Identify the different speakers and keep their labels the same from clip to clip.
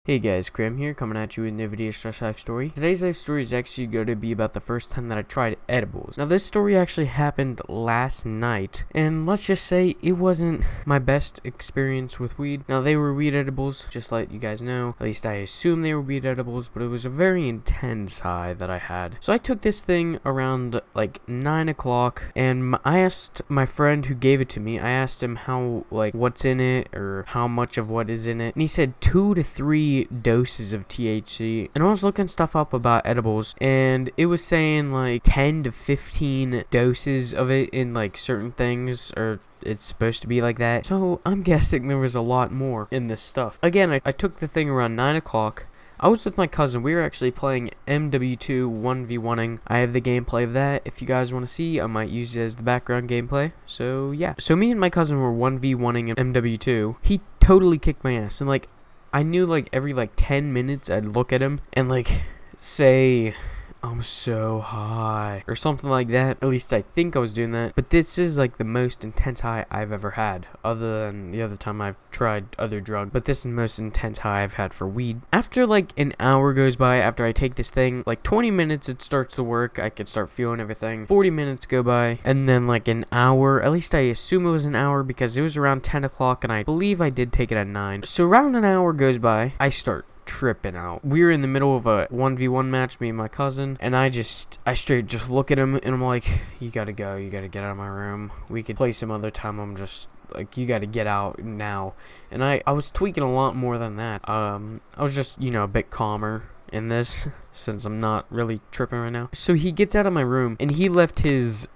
Speaker 1: Hey guys, Graham here, coming at you with a new video life story. Today's life story is actually going to be about the first time that I tried edibles. Now this story actually happened last night, and let's just say it wasn't my best experience with weed. Now they were weed edibles, just to let you guys know. At least I assume they were weed edibles, but it was a very intense high that I had. So I took this thing around like 9 o'clock, and I asked my friend who gave it to me, I asked him what's in it, or how much of what is in it, and he said 2 to 3 doses of THC. And I was looking stuff up about edibles, and it was saying like 10 to 15 doses of it in like certain things, or it's supposed to be like that. So I'm guessing there was a lot more in this stuff. Again, I took the thing around 9 o'clock. I was with my cousin. We were actually playing MW2 1v1ing. I have the gameplay of that. If you guys want to see, I might use it as the background gameplay. So yeah. So me and my cousin were 1v1ing MW2. He totally kicked my ass, and like I knew like every like 10 minutes I'd look at him and like say, "I'm so high," or something like that. At least I think I was doing that. But this is like the most intense high I've ever had, other than the other time I've tried other drugs. But this is the most intense high I've had for weed. After like an hour goes by after I take this thing, like 20 minutes it starts to work. I could start feeling everything. 40 minutes go by, and then like an hour, at least I assume it was an hour because it was around 10 o'clock and I believe I did take it at 9. So around an hour goes by, I start tripping out. We were in the middle of a 1v1 match, me and my cousin, and I straight just look at him and I'm like, "You gotta go, you gotta get out of my room. We could play some other time. I'm just like, you gotta get out now." And I was tweaking a lot more than that. I was just, a bit calmer in this since I'm not really tripping right now. So he gets out of my room and he left his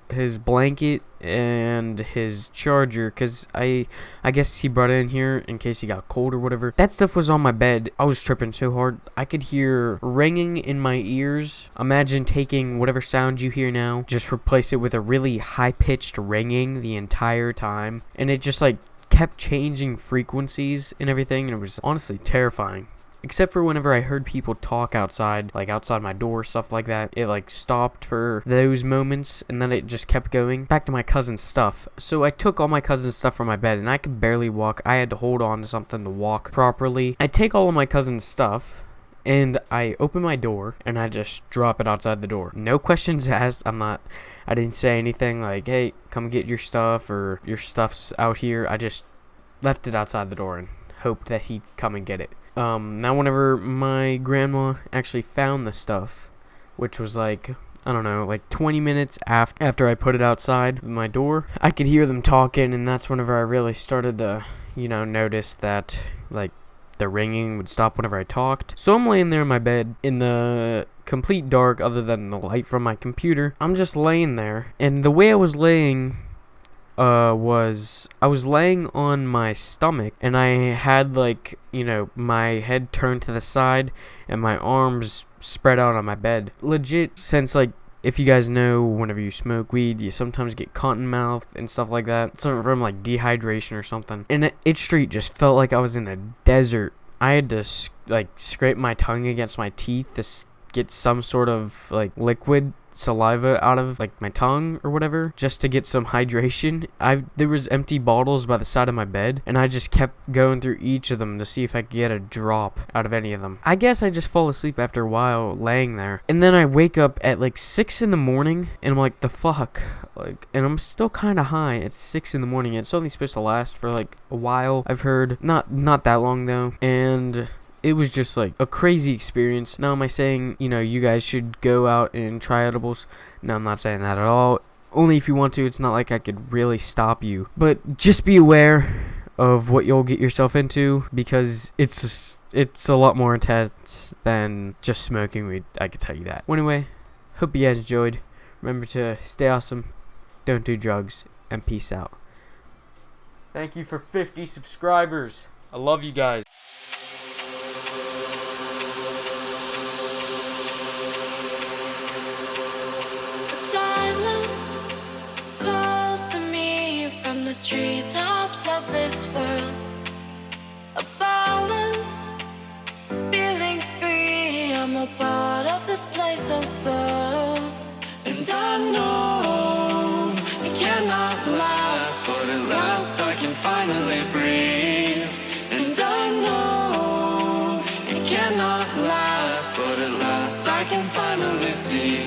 Speaker 1: blanket and his charger, because I guess he brought it in here in case he got cold or whatever. That stuff was on my bed. I was tripping so hard I could hear ringing in my ears. Imagine taking whatever sound you hear now, just replace it with a really high-pitched ringing the entire time, and it just like kept changing frequencies and everything, and it was honestly terrifying. Except for whenever I heard people talk outside, like outside my door, stuff like that. It like stopped for those moments, and then it just kept going. Back to my cousin's stuff. So I took all my cousin's stuff from my bed, and I could barely walk. I had to hold on to something to walk properly. I take all of my cousin's stuff, and I open my door, and I just drop it outside the door. No questions asked. I didn't say anything like, "Hey, come get your stuff," or "Your stuff's out here." I just left it outside the door and hoped that he'd come and get it. Now whenever my grandma actually found the stuff, which was like, I don't know, like 20 minutes after I put it outside my door, I could hear them talking, and that's whenever I really started to, notice that, like, the ringing would stop whenever I talked. So I'm laying there in my bed in the complete dark other than the light from my computer. I'm just laying there, and the way I was laying I was laying on my stomach, and I had like, my head turned to the side and my arms spread out on my bed. Legit, since like, if you guys know, whenever you smoke weed, you sometimes get cotton mouth and stuff like that. So from like dehydration or something. And it straight just felt like I was in a desert. I had to like scrape my tongue against my teeth to get some sort of like liquid saliva out of like my tongue or whatever, just to get some hydration. There was empty bottles by the side of my bed, and I just kept going through each of them to see if I could get a drop out of any of them. I guess I just fall asleep after a while laying there, and then I wake up at like 6 in the morning, and I'm like, the fuck, like, and I'm still kind of high at 6 in the morning. It's only supposed to last for like a while, I've heard, not that long though, and it was just like a crazy experience. Now, am I saying, you guys should go out and try edibles? No, I'm not saying that at all. Only if you want to. It's not like I could really stop you. But just be aware of what you'll get yourself into, because it's a lot more intense than just smoking weed. I can tell you that. Well, anyway, hope you guys enjoyed. Remember to stay awesome, don't do drugs, and peace out. Thank you for 50 subscribers. I love you guys.
Speaker 2: Treetops of this world, a balance, feeling free. I'm a part of this place of love, and I know it cannot last, but at last I can finally breathe. And I know it cannot last, but at last I can finally see.